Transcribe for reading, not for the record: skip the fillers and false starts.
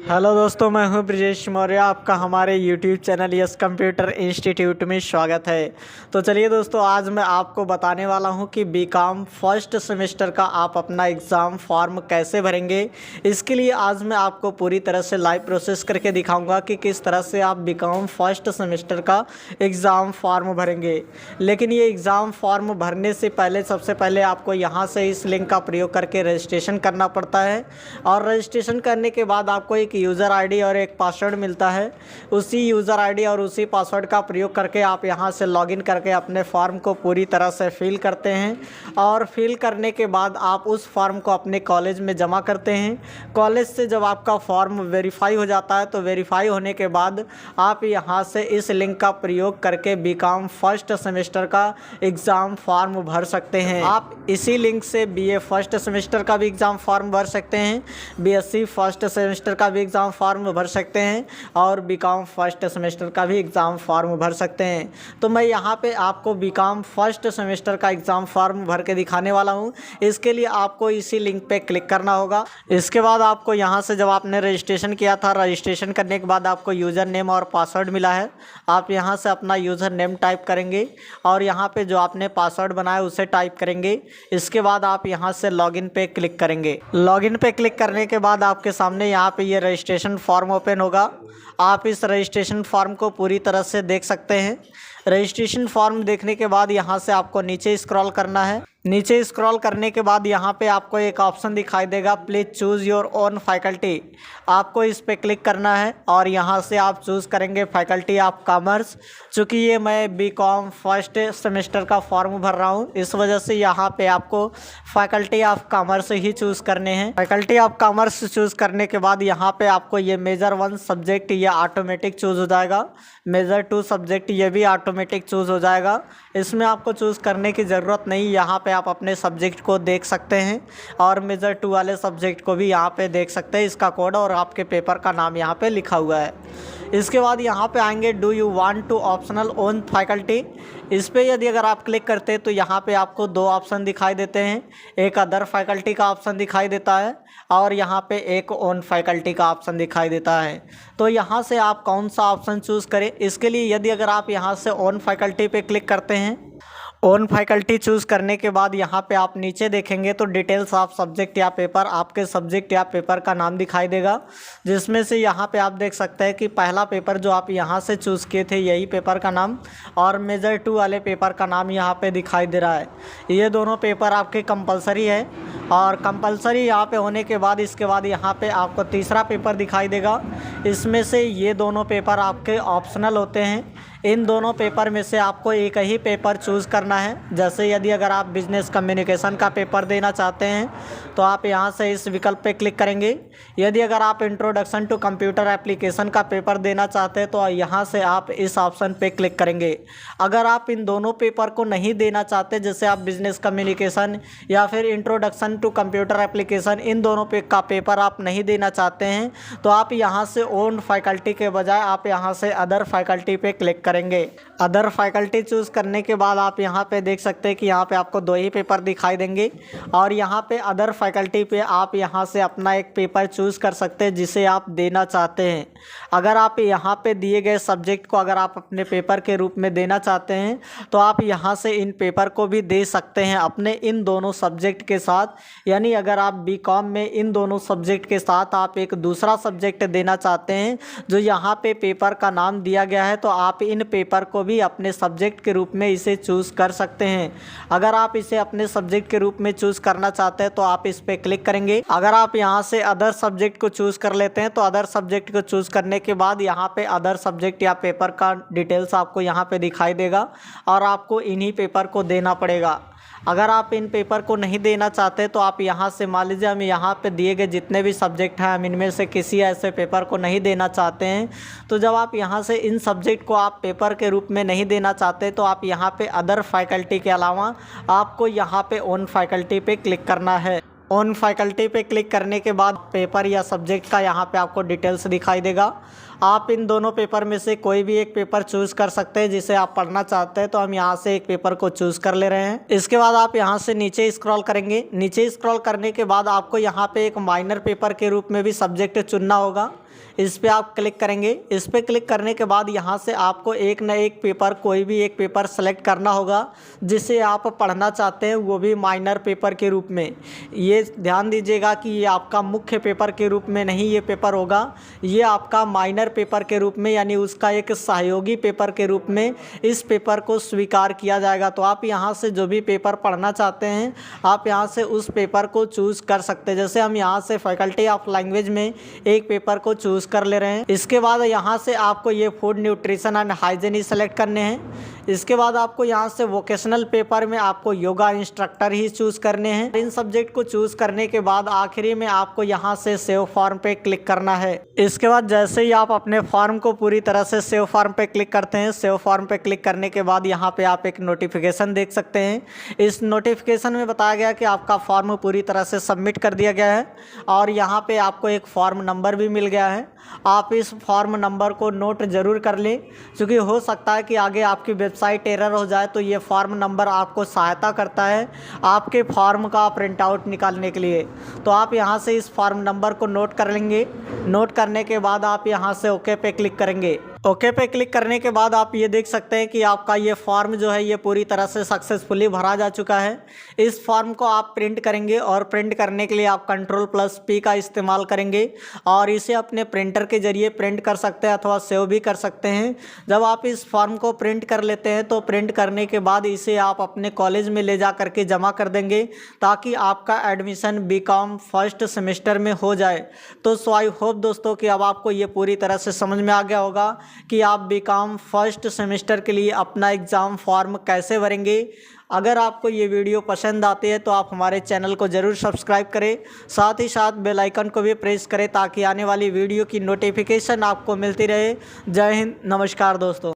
Hello दोस्तों, मैं हूं ब्रजेश मौर्य। आपका हमारे YouTube channel yes computer institute में स्वागत है। तो चलिए दोस्तों, आज मैं आपको बताने वाला हूं कि बीकॉम फर्स्ट सेमेस्टर का आप अपना एग्ज़ाम फॉर्म कैसे भरेंगे। इसके लिए आज मैं आपको पूरी तरह से लाइव प्रोसेस करके दिखाऊंगा कि किस तरह से आप बीकॉम फर्स्ट सेमेस्टर का एग्ज़ाम फॉर्म भरेंगे। लेकिन ये एग्ज़ाम फॉर्म भरने से पहले सबसे पहले आपको यहाँ से इस लिंक का प्रयोग करके रजिस्ट्रेशन करना पड़ता है, और रजिस्ट्रेशन करने के बाद आपको एक यूज़र आईडी और एक पासवर्ड मिलता है। उसी यूज़र आईडी और उसी पासवर्ड का प्रयोग करके आप यहाँ से लॉगिन करके अपने फॉर्म को पूरी तरह से फिल करते हैं, और फिल करने के बाद आप उस फॉर्म को अपने कॉलेज में जमा करते हैं। कॉलेज से जब आपका फॉर्म वेरीफाई हो जाता है तो वेरीफाई होने के बाद आप यहाँ से इस लिंक का प्रयोग करके बीकॉम फर्स्ट सेमेस्टर का एग्ज़ाम फॉर्म भर सकते हैं। आप इसी लिंक से बीए फर्स्ट सेमेस्टर का भी एग्ज़ाम फॉर्म भर सकते हैं, बीएससी फर्स्ट सेमेस्टर का भी एग्ज़ाम फॉर्म भर सकते हैं, और बीकॉम फर्स्ट सेमेस्टर का भी एग्ज़ाम फॉर्म भर सकते हैं। तो मैं यहाँ पे आपको बीकॉम फर्स्ट सेमेस्टर का एग्ज़ाम फॉर्म भर के दिखाने वाला हूँ। इसके लिए आपको इसी लिंक पे क्लिक करना होगा। इसके बाद आपको यहाँ से जब आपने रजिस्ट्रेशन किया था, रजिस्ट्रेशन करने के बाद आपको यूज़र नेम और पासवर्ड मिला है। आप यहाँ से अपना यूज़र नेम टाइप करेंगे और यहाँ पे जो आपने पासवर्ड बनाया उसे टाइप करेंगे। इसके बाद आप यहाँ से लॉगिन पे क्लिक करेंगे। लॉगिन पे क्लिक करने के बाद आपके सामने यहाँ पे ये रजिस्ट्रेशन फॉर्म ओपन होगा। आप इस रजिस्ट्रेशन फॉर्म को पूरी तरह से देख सकते हैं। रजिस्ट्रेशन फॉर्म देखने के बाद यहाँ से आपको नीचे स्क्रॉल करना है। नीचे स्क्रॉल करने के बाद यहाँ पे आपको एक ऑप्शन दिखाई देगा, please choose your own faculty. आपको इस पे क्लिक करना है और यहाँ से आप चूज़ करेंगे फैकल्टी ऑफ कॉमर्स। चूँकि ये मैं बीकॉम फर्स्ट सेमेस्टर का फॉर्म भर रहा हूँ, इस वजह से यहाँ पे आपको faculty of commerce he choose करने हैं। फैकल्टी ऑफ कॉमर्स चूज़ करने के बाद यहाँ पे आपको ये मेजर 1 सब्जेक्ट ये ऑटोमेटिक चूज़ हो जाएगा, मेजर 2 सब्जेक्ट ये भी ऑटोमेटिक चूज़ हो जाएगा। इसमें आपको चूज़ करने की ज़रूरत नहीं। यहाँ पे आप अपने सब्जेक्ट को देख सकते हैं और मेजर 2 वाले सब्जेक्ट को भी यहाँ पे देख सकते हैं, इसका कोड और आपके पेपर का नाम यहाँ पे लिखा हुआ है। इसके बाद यहाँ पे आएंगे do you want to optional own faculty. इस पे यदि अगर आप क्लिक करते हैं तो यहाँ पे आपको 2 ऑप्शन दिखाई देते हैं। एक अदर फैकल्टी का ऑप्शन दिखाई देता है और यहाँ पे एक ओन फैकल्टी का ऑप्शन दिखाई देता है। तो यहाँ से आप कौन सा ऑप्शन चूज़ करें। इसके लिए यदि अगर आप यहाँ से ओन फैकल्टी पे क्लिक करते हैं, ओन फैकल्टी चूज़ करने के बाद यहाँ पे आप नीचे देखेंगे तो डिटेल्स ऑफ सब्जेक्ट या पेपर, आपके सब्जेक्ट या पेपर का नाम दिखाई देगा, जिसमें से यहाँ पे आप देख सकते हैं कि पहला पेपर जो आप यहाँ से चूज़ किए थे यही पेपर का नाम, और मेजर 2 वाले पेपर का नाम यहाँ पे दिखाई दे रहा है। ये दोनों पेपर आपके कंपलसरी है, और कंपलसरी यहाँ पे होने के बाद इसके बाद यहाँ पे आपको तीसरा पेपर दिखाई देगा। इसमें से ये दोनों पेपर आपके ऑप्शनल होते हैं। इन दोनों पेपर में से आपको एक ही पेपर चूज़ करना है। जैसे यदि अगर आप बिजनेस कम्युनिकेशन का पेपर देना चाहते हैं तो आप यहाँ से इस विकल्प पे क्लिक करेंगे। यदि अगर आप इंट्रोडक्शन टू कंप्यूटर एप्लीकेशन का पेपर देना चाहते हैं तो यहाँ से आप इस ऑप्शन पे क्लिक करेंगे। अगर आप इन दोनों पेपर को नहीं देना चाहते, जैसे आप बिजनेस कम्युनिकेशन या फिर इंट्रोडक्शन टू कंप्यूटर एप्लीकेशन, इन दोनों का पेपर आप नहीं देना चाहते हैं, तो आप यहाँ से ओन फैकल्टी के बजाय आप यहाँ से अदर फैकल्टी पे क्लिक करेंगे। अदर फैकल्टी चूज़ करने के बाद आप यहाँ पे देख सकते हैं कि यहाँ पे आपको 2 ही पेपर दिखाई देंगे, और यहाँ पे अदर फैकल्टी पे आप यहाँ से अपना एक पेपर चूज़ कर सकते हैं जिसे आप देना चाहते हैं। अगर आप यहाँ पे दिए गए सब्जेक्ट को अगर आप अपने पेपर के रूप में देना चाहते हैं तो आप यहाँ से इन पेपर को भी दे सकते हैं अपने इन दोनों सब्जेक्ट के साथ। यानी अगर आप बीकॉम में इन दोनों सब्जेक्ट के साथ आप एक दूसरा सब्जेक्ट देना चाहते हैं जो यहाँ पे पेपर का नाम दिया गया है, तो आप इन पेपर को भी अपने सब्जेक्ट के रूप में इसे चूज़ कर सकते हैं। अगर आप इसे अपने सब्जेक्ट के रूप में चूज़ करना चाहते हैं तो आप इस पे क्लिक करेंगे। अगर आप यहाँ से अदर सब्जेक्ट को चूज़ कर लेते हैं तो अदर सब्जेक्ट को चूज़ करने के बाद यहाँ पे अदर सब्जेक्ट या पेपर का डिटेल्स आपको यहाँ पे दिखाई देगा, और आपको इन्हीं पेपर को देना पड़ेगा। अगर आप इन पेपर को नहीं देना चाहते तो आप यहाँ से, मान लीजिए हम यहाँ पे दिए गए जितने भी सब्जेक्ट हैं हम इनमें से किसी ऐसे पेपर को नहीं देना चाहते हैं, तो जब आप यहाँ से इन सब्जेक्ट को आप पेपर के रूप में नहीं देना चाहते तो आप यहाँ पे अदर फैकल्टी के अलावा आपको यहाँ पे ओन फैकल्टी पे क्लिक करना है। ऑन फैकल्टी पे क्लिक करने के बाद पेपर या सब्जेक्ट का यहाँ पे आपको डिटेल्स दिखाई देगा। आप इन दोनों पेपर में से कोई भी एक पेपर चूज़ कर सकते हैं जिसे आप पढ़ना चाहते हैं। तो हम यहाँ से एक पेपर को चूज़ कर ले रहे हैं। इसके बाद आप यहाँ से नीचे स्क्रॉल करेंगे। नीचे स्क्रॉल करने के बाद आपको यहाँ पे एक माइनर पेपर के रूप में भी सब्जेक्ट चुनना होगा। इस पर आप क्लिक करेंगे। इस पर क्लिक करने के बाद यहाँ से आपको एक न एक पेपर, कोई भी एक पेपर सेलेक्ट करना होगा जिसे आप पढ़ना चाहते हैं, वो भी माइनर पेपर के रूप में। ये ध्यान दीजिएगा कि ये आपका मुख्य पेपर के रूप में नहीं ये पेपर होगा, ये आपका माइनर पेपर के रूप में, यानी उसका एक सहयोगी पेपर के रूप में इस पेपर को स्वीकार किया जाएगा। तो आप यहाँ से जो भी पेपर पढ़ना चाहते हैं आप यहाँ से उस पेपर को चूज़ कर सकते हैं। जैसे हम यहाँ से फैकल्टी ऑफ लैंग्वेज में एक पेपर को चूज़ कर ले रहे हैं। इसके बाद यहाँ से आपको ये food nutrition and hygiene he select करने हैं। इसके बाद आपको यहाँ से वोकेशनल पेपर में आपको योगा इंस्ट्रक्टर ही चूज़ करने हैं। इन सब्जेक्ट को चूज़ करने के बाद आखिरी में आपको यहाँ से सेव फॉर्म पे क्लिक करना है। इसके बाद जैसे ही आप अपने फॉर्म को पूरी तरह से सेव फॉर्म पे क्लिक करते हैं, सेव फॉर्म पे क्लिक करने के बाद यहाँ पे आप एक नोटिफिकेशन देख सकते हैं। इस नोटिफिकेशन में बताया गया कि आपका फॉर्म पूरी तरह से सबमिट कर दिया गया है और यहाँ पे आपको एक फॉर्म नंबर भी मिल गया है। आप इस फॉर्म नंबर को नोट ज़रूर कर लें, क्योंकि हो सकता है कि आगे आपकी वेबसाइट एरर हो जाए। तो ये फॉर्म नंबर आपको सहायता करता है आपके फॉर्म का प्रिंट आउट निकालने के लिए। तो आप यहाँ से इस फॉर्म नंबर को नोट कर लेंगे। नोट करने के बाद आप यहाँ से ओके पे क्लिक करेंगे। ओके पे क्लिक करने के बाद आप ये देख सकते हैं कि आपका ये फॉर्म जो है ये पूरी तरह से सक्सेसफुली भरा जा चुका है। इस फॉर्म को आप प्रिंट करेंगे और प्रिंट करने के लिए आप Ctrl+P का इस्तेमाल करेंगे और इसे अपने प्रिंटर के ज़रिए प्रिंट कर सकते हैं अथवा सेव भी कर सकते हैं। जब आप इस फॉर्म को प्रिंट कर लेते हैं तो प्रिंट करने के बाद इसे आप अपने कॉलेज में ले जा करके जमा कर देंगे ताकि आपका एडमिशन BCom फर्स्ट सेमेस्टर में हो जाए। तो सो आई होप दोस्तों कि अब आपको ये पूरी तरह से समझ में आ गया होगा कि आप BCom फर्स्ट सेमेस्टर के लिए अपना एग्ज़ाम फॉर्म कैसे भरेंगे। अगर आपको ये वीडियो पसंद आती है तो आप हमारे चैनल को ज़रूर सब्सक्राइब करें, साथ ही साथ बेल आइकन को भी प्रेस करें ताकि आने वाली वीडियो की नोटिफिकेशन आपको मिलती रहे। जय हिंद, नमस्कार दोस्तों।